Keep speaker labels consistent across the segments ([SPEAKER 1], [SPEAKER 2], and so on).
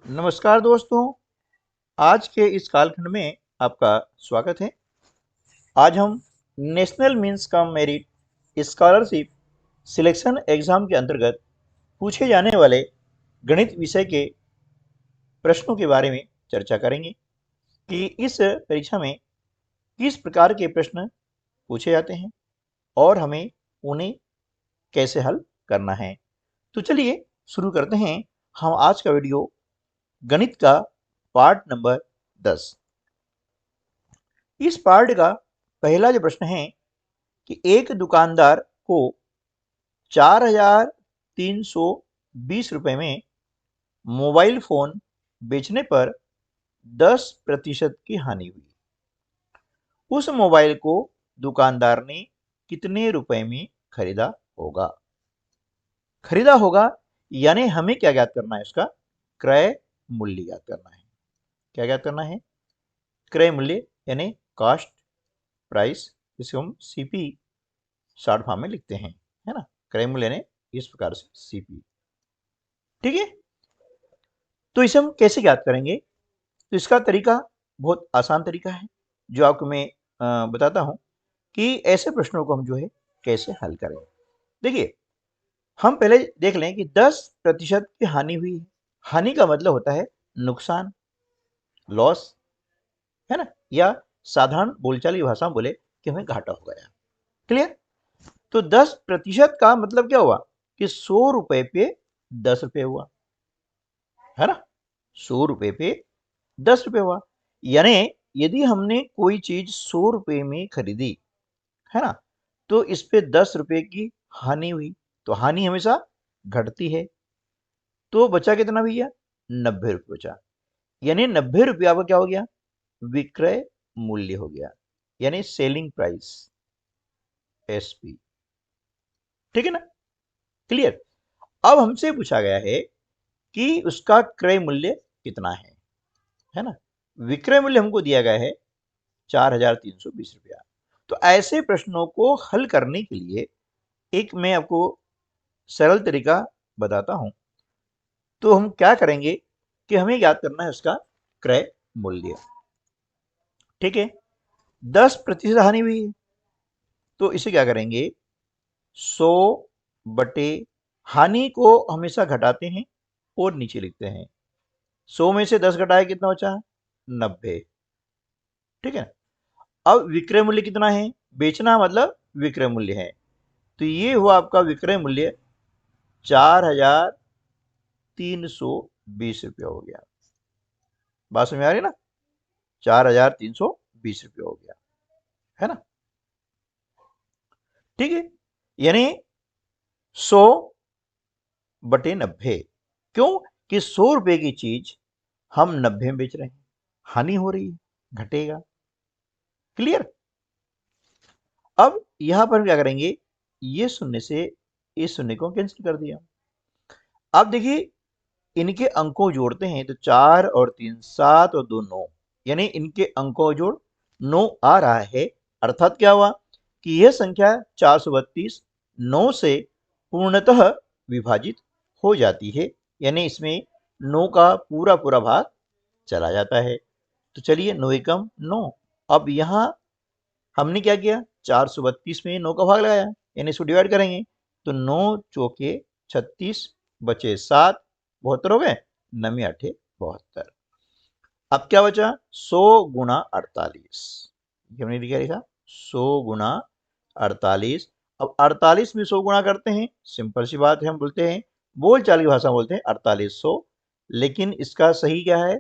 [SPEAKER 1] नमस्कार दोस्तों, आज के इस कालखंड में आपका स्वागत है। आज हम national means cum merit scholarship selection exam के अंतर्गत पूछे जाने वाले गणित विषय के प्रश्नों के बारे में चर्चा करेंगे कि इस परीक्षा में किस प्रकार के प्रश्न पूछे जाते हैं और हमें उन्हें कैसे हल करना है। तो चलिए शुरू करते हैं हम आज का वीडियो गणित का पार्ट नंबर 10। इस पार्ट का पहला जो प्रश्न है कि एक दुकानदार को 4,320 रुपए में मोबाइल फोन बेचने पर 10% की हानि हुई। उस मोबाइल को दुकानदार ने कितने रुपए में खरीदा होगा? यानी हमें क्या ज्ञात करना है? इसका क्रय मूल्य ज्ञात करना है। क्या ज्ञात करना है? क्रय मूल्य यानी कॉस्ट प्राइस, जिसे हम सीपी शॉर्ट फॉर्म में लिखते हैं, है ना। क्रय मूल्य ने इस प्रकार से सीपी। ठीक है, तो इसे हम कैसे ज्ञात करेंगे? तो इसका तरीका बहुत आसान तरीका है, जो आपको मैं बताता हूं कि ऐसे प्रश्नों को हम जो है कैसे हल करें। देखिए, हम पहले देख लें कि 10% की हानि हुई है। हानि का मतलब होता है नुकसान, लॉस, है ना, या साधारण बोलचाल की भाषा में बोले कि हमें घाटा हो गया। क्लियर? तो 10% का मतलब क्या हुआ कि 100 रुपए पे 10 रुपए हुआ, है ना। 100 रुपए पे 10 रुपए हुआ, यानी यदि हमने कोई चीज 100 रुपए में खरीदी, है ना, तो इस पे 10 रुपए की हानि हुई। तो हानि हमेशा घटती है। तो बचा कितना भैया? 90 रुपये बचा। यानी 90 रुपया का क्या हो गया? विक्रय मूल्य हो गया, यानी सेलिंग प्राइस, एसपी। ठीक है ना, क्लियर। अब हमसे पूछा गया है कि उसका क्रय मूल्य कितना है ना। विक्रय मूल्य हमको दिया गया है 4,320 रुपया। तो ऐसे प्रश्नों को हल करने के लिए एक मैं आपको सरल तरीका बताता हूं। तो हम क्या करेंगे कि हमें याद करना है उसका क्रय मूल्य। ठीक है, 10% हानि हुई है, तो इसे क्या करेंगे? 100 बटे, हानि को हमेशा घटाते हैं और नीचे लिखते हैं। 100 में से 10 घटाए कितना बचा? 90। ठीक है, अब विक्रय मूल्य कितना है? बेचना मतलब विक्रय मूल्य है, तो ये हुआ आपका विक्रय मूल्य 4,320 रुपया हो गया। बात समझ आ रही ना? 4,320 रुपया हो गया, है ना। ठीक है, यानी 100 बटे 90। क्यों? कि 100 रुपए की चीज हम 90 में बेच रहे हैं, हानि हो रही है, घटेगा। क्लियर? अब यहां पर क्या करेंगे? ये शून्य से इस शून्य को कैंसिल कर दिया। अब देखिए, इनके अंकों जोड़ते हैं तो 4 और 3 7 और 2 9, यानी इनके अंकों जोड़ 9 आ रहा है। अर्थात क्या हुआ कि यह संख्या 432 9 से पूर्णतः विभाजित हो जाती है, यानी इसमें 9 का पूरा पूरा भाग चला जाता है। तो चलिए, 9 एकम 9। अब यहां हमने क्या किया? 432 में 9 का भाग लगाया, यानी इसको डिवाइड करेंगे तो 9 चौके 36 बचे 7, 72 हो गए, 9 आठे 72। अब क्या बचा? 100 गुणा 48। हमने क्या लिखा? 100 गुणा 48। अब 48 में 100 गुणा करते हैं, सिंपल सी बात है, हम बोलते हैं बोलचाल की भाषा में बोलते हैं 4800। लेकिन इसका सही क्या है?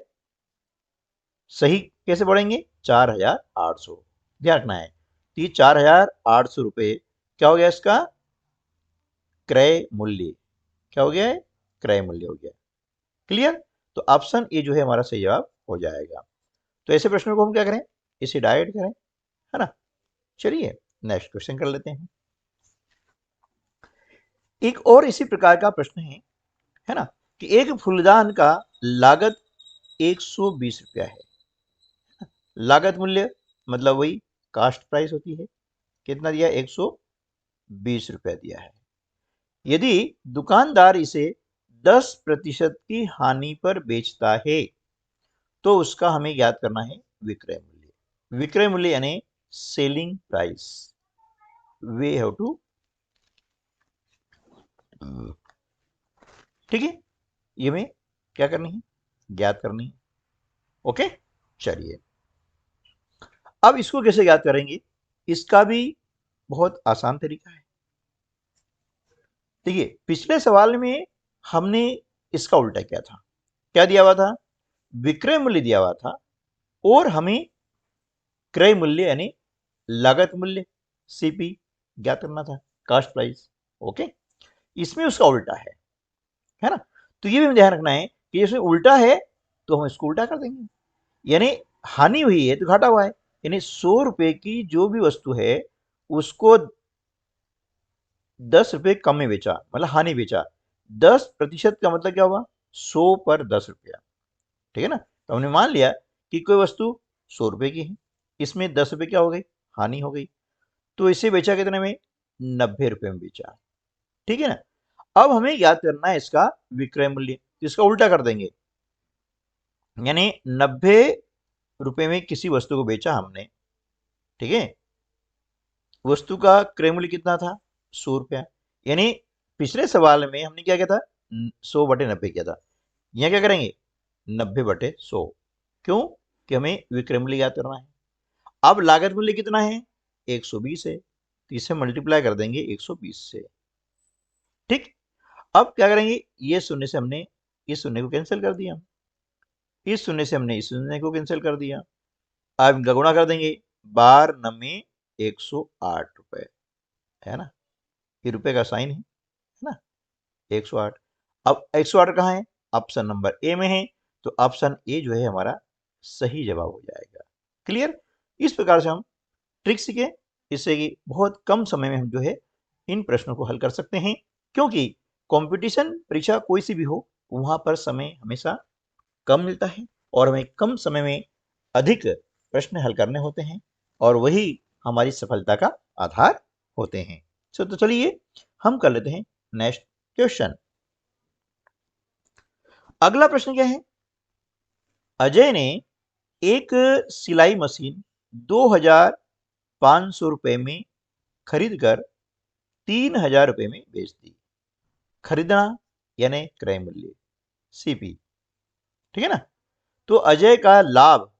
[SPEAKER 1] सही कैसे बढ़ेंगे? 4,800। ध्यान रखना है। तो ये 4,800 रुपये क्या हो गया? इसका क्रय मूल्य क्या हो गया है? क्रय मूल्य हो गया। क्लियर? तो ऑप्शन ए जो है हमारा सही जवाब हो जाएगा। तो ऐसे प्रश्नों को हम क्या करें? इसे डायरेक्ट करें, है ना। चलिए नेक्स्ट क्वेश्चन कर लेते हैं। एक और इसी प्रकार का प्रश्न है ना, कि एक फूलदान का लागत 120 रुपया है। लागत मूल्य मतलब वही कास्ट प्राइस होती है। कितना दिया? 120 रुपया दिया है। यदि दुकानदार इसे 10% की हानि पर बेचता है तो उसका हमें याद करना है विक्रय मूल्य। विक्रय मूल्य यानी selling price. We have to, ठीक है, ये हमें क्या करनी है, ज्ञात करनी है। ओके, चलिए अब इसको कैसे याद करेंगे, इसका भी बहुत आसान तरीका है। देखिए पिछले सवाल में हमने इसका उल्टा किया था। क्या दिया हुआ था, विक्रय मूल्य दिया हुआ था और हमें क्रय मूल्य यानी लागत मूल्य सीपी ज्ञात करना था, कास्ट प्राइस। ओके, इसमें उसका उल्टा है ना। तो ये भी ध्यान रखना है कि इसमें उल्टा है तो हम इसको उल्टा कर देंगे, यानी हानि हुई है तो घाटा हुआ है। यानी 100 रुपए की जो भी वस्तु है उसको 10 रुपए कम में बेचा, मतलब हानि बेचा। 10% का मतलब क्या हुआ, 100 पर 10 रुपया, ठीक है ना। तो हमने मान लिया कि कोई वस्तु 100 रुपए की है, इसमें 10 रुपए क्या हो गई, हानि हो गई। तो इसे बेचा कितने में, 90 रुपए में बेचा, ठीक है ना। अब हमें याद करना है इसका विक्रय मूल्य, तो इसका उल्टा कर देंगे, यानी 90 रुपए में किसी वस्तु को बेचा हमने, ठीक है। वस्तु का क्रय मूल्य कितना था, 100 रुपया। यानी पिछले सवाल में हमने क्या किया था, 100/90 किया था। यहाँ क्या करेंगे, 90/100। क्यों, कि हमें विक्रय मूल्य याद करना है। अब लागत मूल्य कितना है, 120 है, तो इसे मल्टीप्लाई कर देंगे 120 से, ठीक। अब क्या करेंगे, ये शून्य से हमने इस शून्य को कैंसिल कर दिया, इस शून्य से हमने इस शून्य को कैंसिल कर दिया। अब इनका गुणा कर देंगे, 12×9 108 रुपए, है ना। ये रुपए का साइन है ना, 108। अब 108 कहाँ है, ऑप्शन नंबर ए में है, तो ऑप्शन ए जो है हमारा सही जवाब हो जाएगा। क्लियर। इस प्रकार से हम ट्रिक सीखे, इससे कि बहुत कम समय में हम जो है इन प्रश्नों को हल कर सकते हैं। क्योंकि कंपटीशन परीक्षा कोई सी भी हो, वहां पर समय हमेशा कम मिलता है और हमें कम समय में अधिक प्रश्न हल करने होते हैं और वही हमारी सफलता का आधार होते हैं। तो चलिए हम कर लेते हैं नेक्स्ट क्वेश्चन। अगला प्रश्न क्या है, अजय ने एक सिलाई मशीन 2500 रुपए में खरीद कर 3000 रुपए में बेच दी। खरीदना यानी क्रय मूल्य सीपी, ठीक है ना। तो अजय का लाभ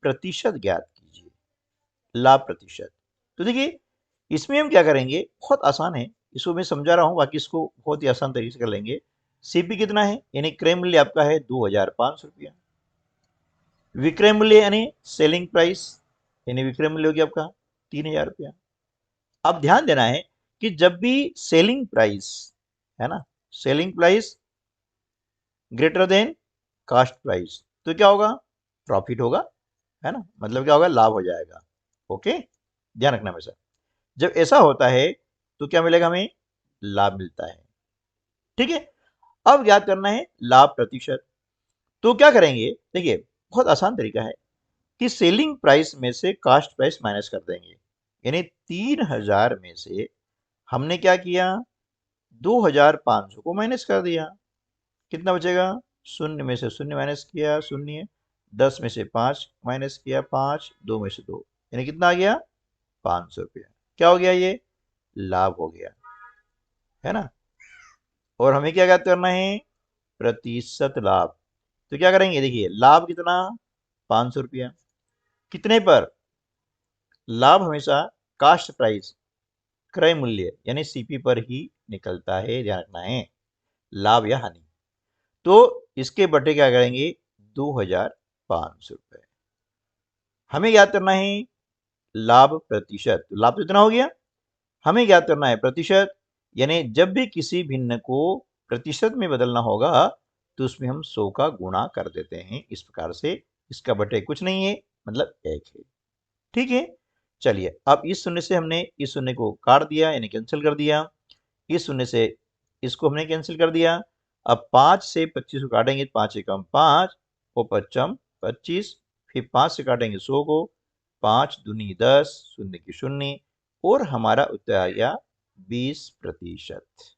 [SPEAKER 1] प्रतिशत ज्ञात कीजिए, लाभ प्रतिशत। तो देखिए इसमें हम क्या करेंगे, बहुत आसान है, इसको मैं समझा रहा हूं, बाकी इसको बहुत ही आसान तरीके से कर लेंगे। सीपी कितना है, यानी क्रय मूल्य आपका है 2500 रुपया। विक्रय मूल्य यानी सेलिंग प्राइस, यानी विक्रय मूल्य हो गया आपका 3000 रुपया। अब ध्यान देना है कि जब भी सेलिंग प्राइस, है ना, selling price greater than cost price, तो क्या होगा, प्रॉफिट होगा, है ना, मतलब क्या होगा, लाभ हो जाएगा। ओके, ध्यान रखना हमेशा, जब ऐसा होता है तो क्या मिलेगा, हमें लाभ मिलता है, ठीक है। अब याद करना है लाभ प्रतिशत। तो क्या करेंगे, देखिए बहुत आसान तरीका है कि सेलिंग प्राइस में से कास्ट प्राइस माइनस कर देंगे, यानी 3000 में से हमने क्या किया, 2500 को माइनस कर दिया, कितना बचेगा, शून्य में से शून्य माइनस किया शून्य, 10 में से 5 माइनस किया 5, 2 में से 2, यानी कितना आ गया, 500 रुपया। क्या हो गया, ये लाभ हो गया, है ना। और हमें क्या ज्ञात करना है, प्रतिशत लाभ। तो क्या करेंगे, देखिए लाभ कितना, 500 रुपया, कितने पर, लाभ हमेशा कास्ट प्राइस क्रय मूल्य यानी सीपी पर ही निकलता है, ध्यान रखना है, लाभ या हानि। तो इसके बटे क्या करेंगे, 2500 रुपए। हमें याद करना है लाभ प्रतिशत, लाभ तो इतना हो गया, हमें याद करना है प्रतिशत, यानी जब भी किसी भिन्न को प्रतिशत में बदलना होगा तो उसमें हम 100 का गुणा कर देते हैं, इस प्रकार से। इसका बटे कुछ नहीं है, मतलब 1 है, ठीक है। चलिए अब इस शून्य से हमने इस शून्य को काट दिया, यानी कैंसिल कर दिया, इस शून्य से इसको हमने कैंसिल कर दिया। अब 5 से 25 को काटेंगे, 5 एकम 5 और 5 25, फिर 5 से काटेंगे 100 को, 5 दूनी 10, शून्य की शून्य, और हमारा उत्तर आ गया 20%।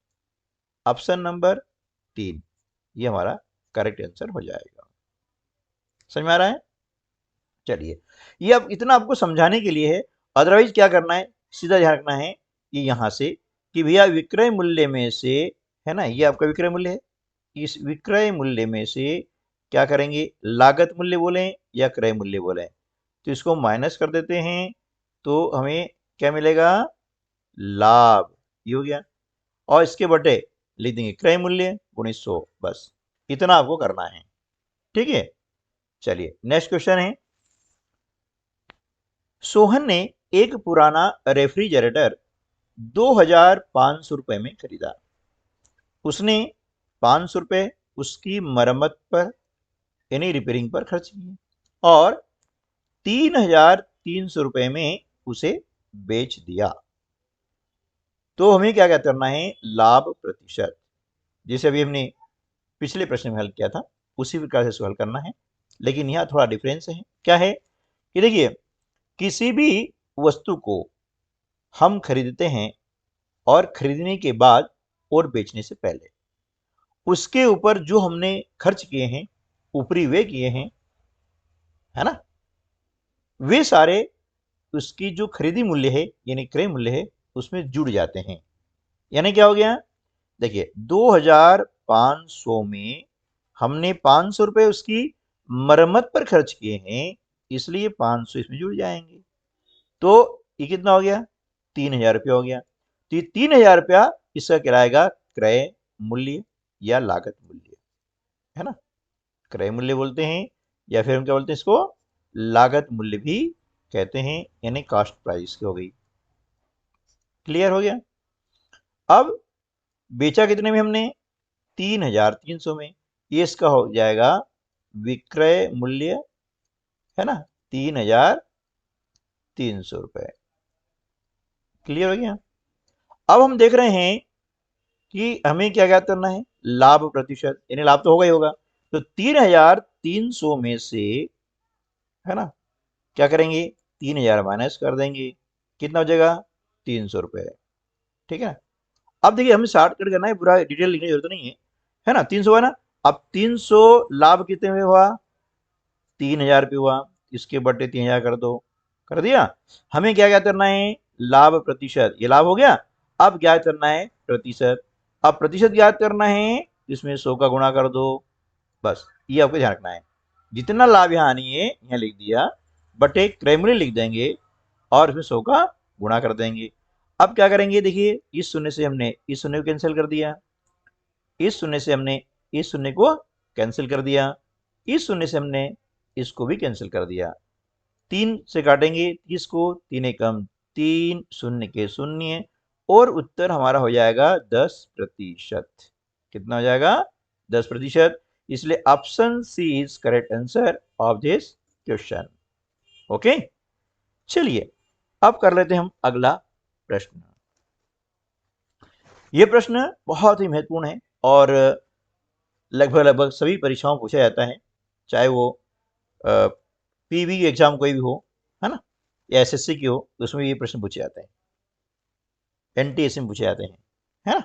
[SPEAKER 1] Option number 3। ये हमारा करेक्ट आंसर हो जाएगा। समझ में आ रहा है? चलिए, ये अब इतना आपको समझाने के लिए है, अदरवाइज क्या करना है, सीधा ध्यान रखना है कि यहाँ से कि भैया विक्रय मूल्य में से, है ना, ये आपका विक्रय मूल्य है, इस विक्रय मूल्य में से क्या करेंगे, लागत मूल्य बोलें या क्रय मूल्य बोलें, तो इसको माइनस कर देते हैं तो हमें क्या मिलेगा, लाभ, ये हो गया, और इसके बटे लिख देंगे क्रय मूल्य गुणित 100, बस इतना आपको करना है। ठीक है, चलिए नेक्स्ट क्वेश्चन है, सोहन ने एक पुराना रेफ्रिजरेटर 2500 रुपए में खरीदा। उसने 500 रुपए उसकी मरम्मत पर यानी रिपेयरिंग पर खर्च किए और 3300 रुपए में उसे बेच दिया। तो हमें क्या क्या करना है, लाभ प्रतिशत, जैसे अभी हमने पिछले प्रश्न में हल किया था उसी प्रकार से हल करना है, लेकिन यहाँ थोड़ा डिफरेंस है। क्या है कि देखिए, किसी भी वस्तु को हम खरीदते हैं और खरीदने के बाद और बेचने से पहले उसके ऊपर जो हमने खर्च किए हैं, ऊपरी वे किए हैं, है ना, वे सारे उसकी जो खरीदी मूल्य है यानी क्रय मूल्य है उसमें जुड़ जाते हैं। यानी क्या हो गया, देखिए 2500 में हमने 500 रुपए उसकी मरम्मत पर खर्च किए हैं, इसलिए 500 इसमें जुड़ जाएंगे, तो ये कितना हो गया, 3000 रुपया हो गया। तो ये 3000 रुपया इसका कहलाएगा क्रय मूल्य या लागत मूल्य, है ना, क्रय मूल्य बोलते हैं या फिर हम क्या बोलते हैं इसको, लागत मूल्य भी कहते हैं, यानी कॉस्ट प्राइस की हो गई। क्लियर हो गया? अब बेचा कितने में हमने, 3300 में, ये इसका हो जाएगा विक्रय मूल्य, है ना, 3300 रुपए। क्लियर हो गया? अब हम देख रहे हैं कि हमें क्या ज्ञात करना है, लाभ प्रतिशत, यानी लाभ तो होगा ही होगा। तो 3300 में से, है ना, क्या करेंगे, 3000 माइनस कर देंगे, कितना हो जाएगा, 300 रुपए। ठीक है, अब देखिए हमें शॉर्टकट करना है, पूरा डिटेल लिखने की जरूरत नहीं है ना, 300 है ना, अब 300 लाभ कितने में हुआ, 3000 रुपये हुआ, इसके बटे 3000 कर दो, कर दिया। हमें क्या ज्ञात करना है, लाभ प्रतिशत, ये लाभ हो गया। अब ज्ञात करना है प्रतिशत, अब प्रतिशत ज्ञात करना है, इसमें 100 का गुणा कर दो, बस ये आपको ध्यान रखना है। जितना लाभ यहाँ आनी है यहाँ लिख दिया, बटे क्रय मूल्य लिख देंगे और इसमें 100 का गुणा कर देंगे। अब क्या करेंगे, देखिए इस शून्य से हमने इस शून्य को कैंसिल कर दिया, इस शून्य से हमने इस शून्य को कैंसिल कर दिया, इस शून्य से हमने इसको भी कैंसिल कर दिया, 3 से काटेंगे 30 को, 3 एकम 3, शून्य के शून्य, और उत्तर हमारा हो जाएगा 10%। कितना हो जाएगा, 10%। इसलिए option C is correct answer of this question. Okay, चलिए अब कर लेते हैं हम अगला प्रश्न। यह प्रश्न बहुत ही महत्वपूर्ण है और लगभग सभी परीक्षाओं में पूछा जाता है, चाहे वो पीवी एग्जाम कोई भी हो, है ना, या एसएससी की हो, तो उसमें ये प्रश्न पूछे जाते हैं, एनटीएससी में पूछे जाते हैं, है ना।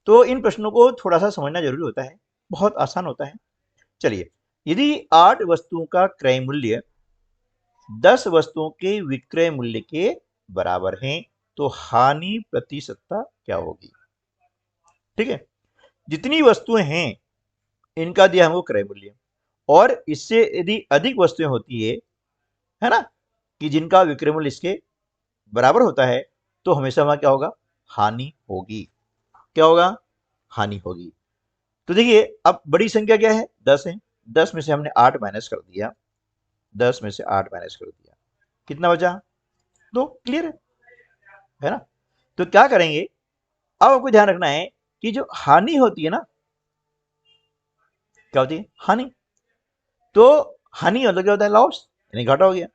[SPEAKER 1] तो इन प्रश्नों को थोड़ा सा समझना जरूरी होता है, बहुत आसान होता है। चलिए, यदि 8 वस्तुओं का क्रय मूल्य 10 वस्तुओं के विक्रय मूल्य के बराबर है, तो हानि प्रतिशतता क्या होगी। ठीक है, जितनी वस्तुएं हैं इनका दिया हमको क्रय मूल्य, और इससे यदि अधिक वस्तुएं होती है ना, कि जिनका विक्रय मूल्य इसके बराबर होता है, तो हमेशा वहां क्या होगा, हानि होगी। क्या होगा, हानि होगी। तो देखिए अब बड़ी संख्या क्या है, 10 है, 10 में से हमने 8 माइनस कर दिया, 10 में से 8 माइनस कर दिया, कितना बचा, 2। क्लियर है ना। तो क्या करेंगे, अब आपको ध्यान रखना है कि जो हानि होती है ना, क्या होती है, हानि, तो हानि मतलब क्या होता है, लॉस, यानी घाटा हो गया।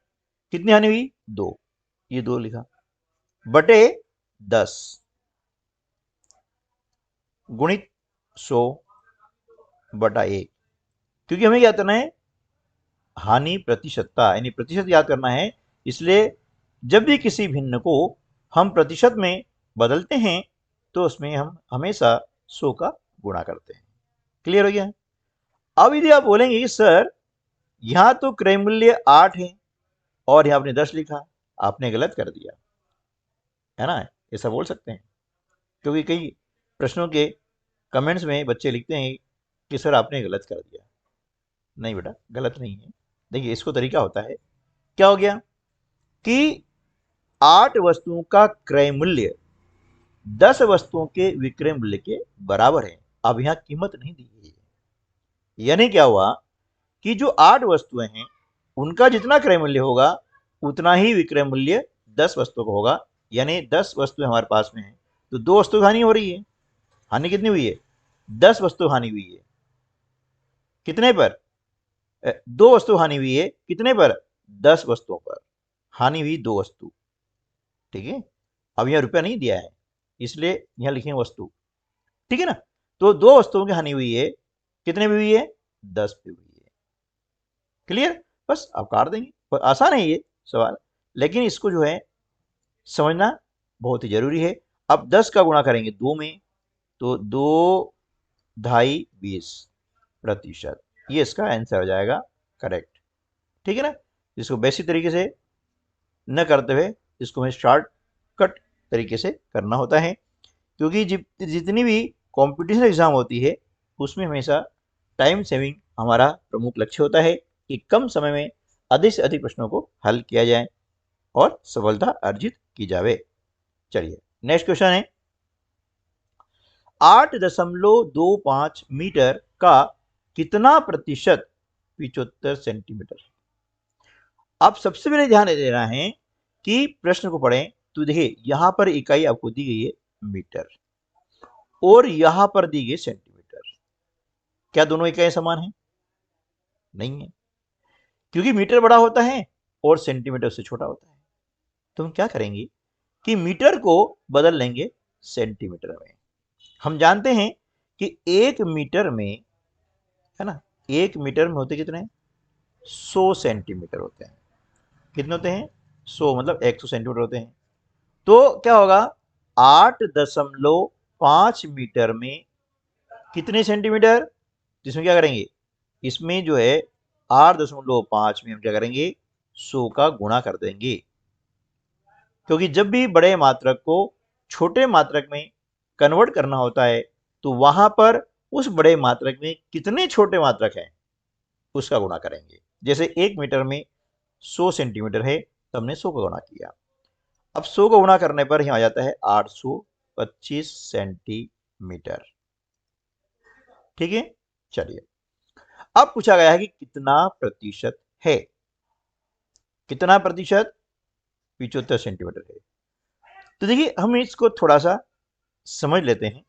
[SPEAKER 1] कितनी हानि हुई, 2, ये 2 लिखा, बटे 10 गुणित 100 बटा 1, क्योंकि हमें क्या करना है, हानि प्रतिशतता यानी प्रतिशत याद करना है। इसलिए जब भी किसी भिन्न को हम प्रतिशत में बदलते हैं तो उसमें हम हमेशा 100 का गुणा करते हैं। क्लियर हो गया। अब यदि आप बोलेंगे कि सर यहां तो क्रय मूल्य 8 है और यहां आपने 10 लिखा, आपने गलत कर दिया, है ना, ऐसा बोल सकते हैं। क्योंकि कई प्रश्नों के कमेंट्स में बच्चे लिखते हैं कि सर आपने गलत कर दिया। नहीं बेटा, गलत नहीं है। देखिए, इसको तरीका होता है, क्या हो गया कि 8 वस्तुओं का क्रय मूल्य 10 वस्तुओं के विक्रय मूल्य के बराबर है। अब यहां कीमत नहीं दी गई है, यानी क्या हुआ कि जो 8 वस्तुएं हैं उनका जितना क्रय मूल्य होगा उतना ही विक्रय मूल्य 10 वस्तुओं का होगा। यानी 10 वस्तुएं हमारे पास में है तो 2 वस्तु हानि हो रही है। हानि कितनी हुई है? 10 वस्तु हानि हुई है। कितने पर? 2 वस्तु हानि हुई है। कितने पर? 10 वस्तुओं पर हानि हुई 2 वस्तु। ठीक है, अब यहां रुपया नहीं दिया है इसलिए यहां लिखेंगे वस्तु। ठीक है ना, तो 2 वस्तुओं की हानि हुई है। कितने भी हुई है? 10 पे हुई है। क्लियर? बस आप काट देंगे। आसान है ये सवाल, लेकिन इसको जो है समझना बहुत ही जरूरी है। अब 10 का गुणा करेंगे 2 में तो 2 ढाई 20%, ये इसका आंसर हो जाएगा करेक्ट। ठीक है ना, इसको बेसिक तरीके से न करते हुए इसको हमें शॉर्टकट तरीके से करना होता है, क्योंकि जितनी भी कंपटीशन एग्जाम होती है उसमें हमेशा टाइम सेविंग हमारा प्रमुख लक्ष्य होता है कि कम समय में अधिक से अधिक प्रश्नों को हल किया जाए और सफलता अर्जित की जाए। चलिए नेक्स्ट क्वेश्चन है, 8.25 मीटर का कितना प्रतिशत 75 सेंटीमीटर? आप सबसे पहले ध्यान देना है कि प्रश्न को पढ़ें तो देखिए यहां पर इकाई आपको दी गई है मीटर और यहां पर दी गई सेंटीमीटर। क्या दोनों इकाइयां समान है? नहीं है, क्योंकि मीटर बड़ा होता है और सेंटीमीटर से छोटा होता है। तो हम क्या करेंगे कि मीटर को बदल लेंगे सेंटीमीटर में। हम जानते हैं कि 1 मीटर में, है ना, 1 मीटर में होते कितने? 100 सेंटीमीटर होते हैं। कितने होते हैं? 100, मतलब 100 सेंटीमीटर होते हैं। तो क्या होगा, 8.5 मीटर में कितने सेंटीमीटर? जिसमें क्या करेंगे, इसमें जो है 8.5 में हम क्या करेंगे, 100 का गुणा कर देंगे। क्योंकि जब भी बड़े मात्रक को छोटे मात्रक में कन्वर्ट करना होता है तो वहां पर उस बड़े मात्रक में कितने छोटे मात्रक हैं उसका गुणा करेंगे। जैसे 1 मीटर में 100 सेंटीमीटर है तो हमने 100 का गुणा किया। अब 100 का गुणा करने पर यहां आ जाता है 825 सेंटीमीटर। ठीक है, चलिए अब पूछा गया है कि कितना प्रतिशत है। कितना प्रतिशत? 75 सेंटीमीटर है। तो देखिए हम इसको थोड़ा सा समझ लेते हैं,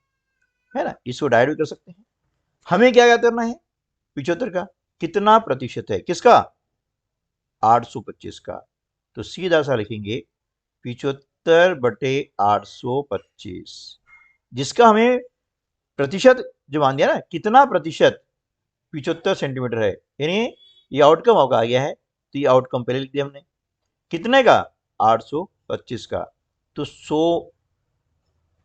[SPEAKER 1] है ना, इसको डायरेक्ट भी कर सकते हैं। हमें क्या याद करना है? 75 का कितना प्रतिशत है? किसका? 825 का। तो सीधा सा लिखेंगे 75/825, जिसका हमें प्रतिशत जो मान दिया ना, कितना प्रतिशत 75 सेंटीमीटर है, यानी ये आउटकम होगा आ गया है। तो ये आउटकम पहले लिख दिया हमने। कितने का? 825 का। तो 100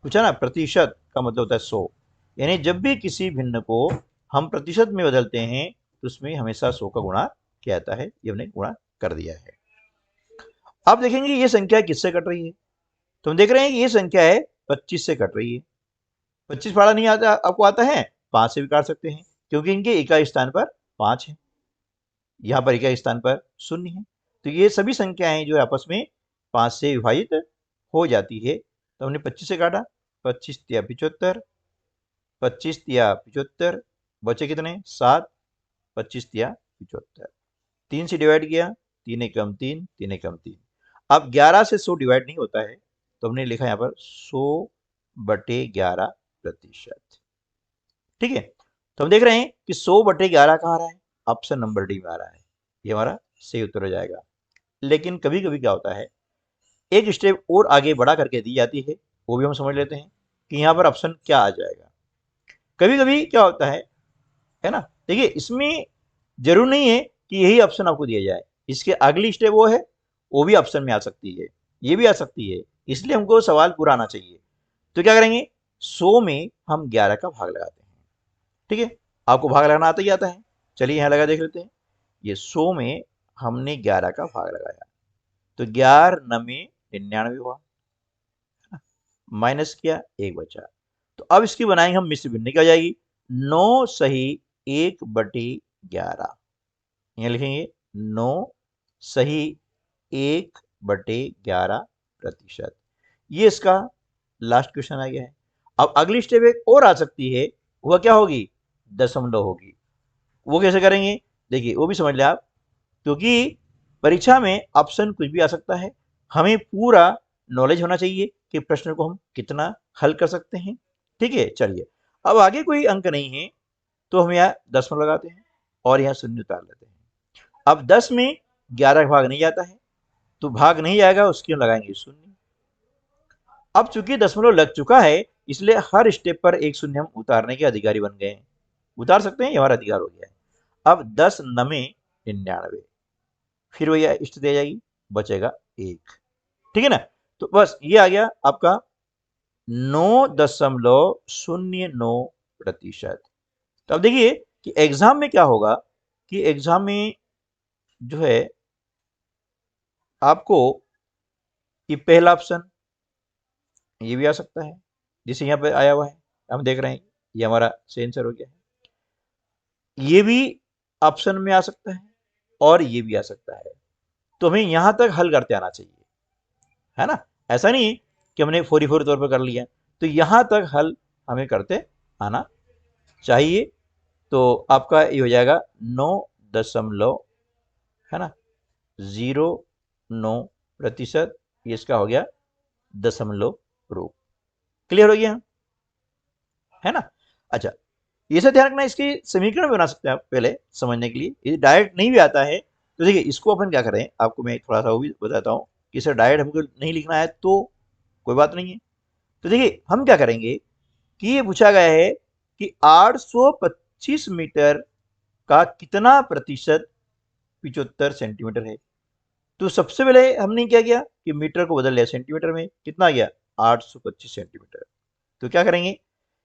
[SPEAKER 1] पूछा ना, प्रतिशत का मतलब होता है 100, यानी जब भी किसी भिन्न को हम प्रतिशत में बदलते हैं तो उसमें हमेशा 100 का गुणा किया जाता है। ये हमने गुणा कर दिया है। अब देखेंगे ये संख्या किससे कट रही है। तो हम देख रहे हैं कि ये संख्या है 25 से कट रही है। 25 फाड़ा नहीं आता आपको? आता है, 5 से भी काट सकते हैं क्योंकि इनके इकाई स्थान पर 5 है, यहाँ पर इकाई स्थान पर 0 है। तो ये सभी संख्याएं जो आपस में 5 से विभाजित हो जाती है। तो हमने 25 से काटा, 25 तिया 75, 25 तिया 75, बचे कितने? 7, 25 तिया 75। 3 से डिवाइड किया, 3 एकम 3, 3 एकम 3। अब 11 से 100 डिवाइड नहीं होता है तो हमने लिखा यहाँ पर 100/11%। ठीक है, तो हम देख रहे हैं कि 100/11 कहाँ आ रहा है? ऑप्शन नंबर डी में आ रहा है। ये हमारा सही उत्तर हो जाएगा। लेकिन कभी कभी क्या होता है, एक स्टेप और आगे बढ़ा करके दी जाती है, वो भी हम समझ लेते हैं कि यहाँ पर ऑप्शन क्या आ जाएगा। कभी कभी क्या होता है ना, देखिए इसमें जरूर नहीं है कि यही ऑप्शन आपको दिया जाए, इसके अगली स्टेप वो है, वो भी ऑप्शन में आ सकती है, ये भी आ सकती है। इसलिए हमको सवाल पूरा आना चाहिए। तो क्या करेंगे, 100 में हम 11 का भाग लगाते हैं। ठीक है, आपको भाग लगाना आता ही आता है। चलिए यहाँ लगा देख लेते हैं। ये 100 में हमने 11 का भाग लगाया, तो 11 9 99 हुआ, माइनस किया 1 बचा। तो अब इसकी बनाएंगे हम मिश्र भिन्नी, क्या हो जाएगी 9 सही 1/11। यहाँ लिखेंगे 9 सही 1/11%। ये इसका लास्ट क्वेश्चन आ गया है। अब अगली स्टेप एक और आ सकती है, वह क्या होगी दशमलव होगी। वो कैसे करेंगे देखिए, वो भी समझ ले आप, क्योंकि परीक्षा में ऑप्शन कुछ भी आ सकता है। हमें पूरा नॉलेज होना चाहिए कि प्रश्न को हम कितना हल कर सकते हैं। ठीक है, चलिए अब आगे कोई अंक नहीं है तो हम यहाँ दशमलव लगाते हैं और यहाँ शून्य उतार लेते हैं। अब 10 में 11 का भाग नहीं जाता है, तो भाग नहीं जाएगा, उसके हम लगाएंगे शून्य। अब चूंकि दशमलव लग चुका है, इसलिए हर स्टेप पर एक शून्य हम उतारने के अधिकारी बन गए हैं। उतार सकते हैं, ये हमारा अधिकार हो गया है। अब 10 9 99, फिर वही स्थिति आ जाएगी, बचेगा 1। ठीक है ना। तो बस ये आ गया आपका 9.09%। तो अब देखिए कि एग्जाम में क्या होगा, कि एग्जाम में जो है आपको ये पहला ऑप्शन ये भी आ सकता है, जिसे यहाँ पे आया हुआ है, हम देख रहे हैं ये हमारा सही आंसर हो गया है। ये भी ऑप्शन में आ सकता है और ये भी आ सकता है। तो हमें यहां तक हल करते आना चाहिए, है ना। ऐसा नहीं कि हमने फोरी तौर पर कर लिया, तो यहां तक हल हमें करते आना चाहिए। तो आपका ये हो जाएगा 9 है ना 09%। ये इसका हो गया दशमलव रूप। क्लियर हो गया, है ना। अच्छा, ये सब ध्यान रखना, इसके समीकरण बना सकते हैं आप पहले समझने के लिए। ये डायरेक्ट नहीं भी आता है तो देखिए, इसको अपन क्या करें, आपको मैं थोड़ा सा वो भी बताता हूँ कि इसे डायरेक्ट हमको नहीं लिखना है तो कोई बात नहीं है। तो देखिए हम क्या करेंगे कि ये पूछा गया है कि 825 मीटर का कितना प्रतिशत 75 सेंटीमीटर है। तो सबसे पहले हमने क्या किया कि मीटर को बदल लिया सेंटीमीटर में, कितना गया 825 सेंटीमीटर। तो क्या करेंगे,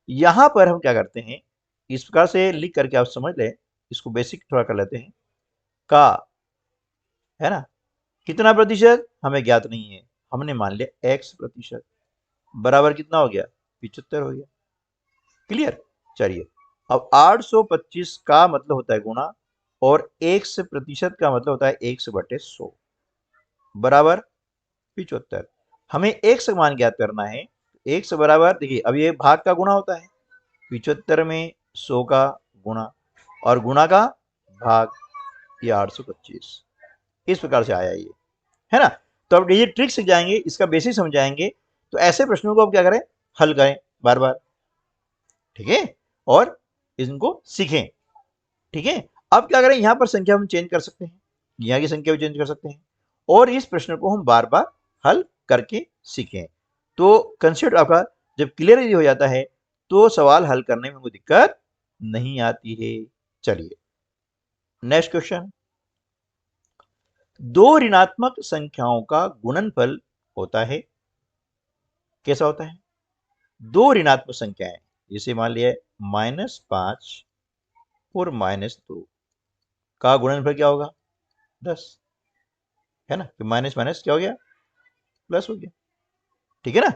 [SPEAKER 1] यहां पर हम क्या करते हैं, इस प्रकार से लिख करके आप समझ लें, इसको बेसिक थोड़ा कर लेते हैं। का है ना कितना प्रतिशत हमें ज्ञात नहीं है, हमने मान लिया x% बराबर कितना हो गया 75 हो गया। क्लियर। चलिए अब 825 का मतलब होता है गुणा, और 1% का मतलब होता है 100/100 बराबर 75। हमें x मान ज्ञात करना है। x बराबर देखिए, अब ये भाग का गुणा होता है, 75 में 100 का गुणा और गुणा का भाग, ये 825। इस प्रकार से आया ये, है ना। तो अब ये ट्रिक सीख जाएंगे, इसका बेसिक समझाएंगे, तो ऐसे प्रश्नों को अब क्या करें, हल करें बार बार। ठीक है, और इनको सीखें। ठीक है, अब क्या करें, यहां पर संख्या हम चेंज कर सकते हैं, यहाँ की संख्या भी चेंज कर सकते हैं, और इस प्रश्न को हम बार बार हल करके सीखें। तो कंसेप्ट आपका जब क्लियर हो जाता है तो सवाल हल करने में कोई दिक्कत नहीं आती है। चलिए नेक्स्ट क्वेश्चन। दो ऋणात्मक संख्याओं का गुणनफल होता है, कैसा होता है, दो ऋणात्मक संख्याएं, जैसे मान लिया -5 और -2 का गुणनफल क्या होगा 10, है ना। तो माइनस माइनस क्या हो गया प्लस हो गया। ठीक है ना।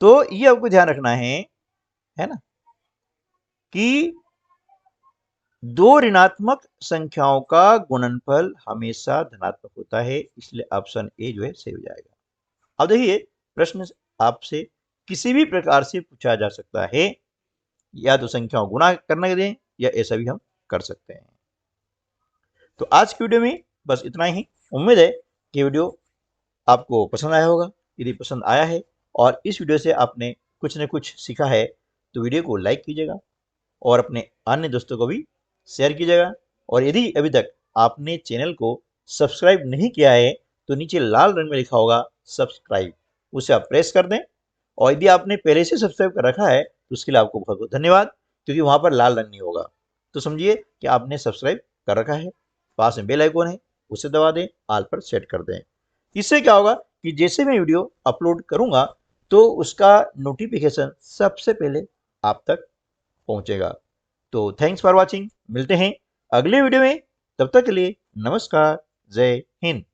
[SPEAKER 1] तो ये आपको ध्यान रखना है ना, कि दो ऋणात्मक संख्याओं का गुणनफल हमेशा धनात्मक होता है, इसलिए ऑप्शन ए जो है सही हो जाएगा। अब देखिए प्रश्न आपसे किसी भी प्रकार से पूछा जा सकता है, या तो संख्याओं गुणा करना दें या ऐसा भी हम कर सकते हैं। तो आज की वीडियो में बस इतना ही। उम्मीद है कि वीडियो आपको पसंद आया होगा। यदि पसंद आया है और इस वीडियो से आपने कुछ न कुछ सीखा है, तो वीडियो को लाइक कीजिएगा और अपने अन्य दोस्तों को भी शेयर कीजिएगा। और यदि अभी तक आपने चैनल को सब्सक्राइब नहीं किया है, तो नीचे लाल रंग में लिखा होगा सब्सक्राइब, उसे आप प्रेस कर दें। और यदि आपने पहले से सब्सक्राइब कर रखा है तो उसके लिए आपको बहुत बहुत धन्यवाद, क्योंकि वहाँ पर लाल रंग नहीं होगा, तो समझिए कि आपने सब्सक्राइब कर रखा है। पास में बेल आइकॉन है, उसे दबा दें, ऑल पर सेट कर दें। इससे क्या होगा कि जैसे मैं वीडियो अपलोड करूंगा तो उसका नोटिफिकेशन सबसे पहले आप तक पहुंचेगा। तो थैंक्स फॉर वॉचिंग, मिलते हैं अगले वीडियो में। तब तक के लिए नमस्कार, जय हिंद।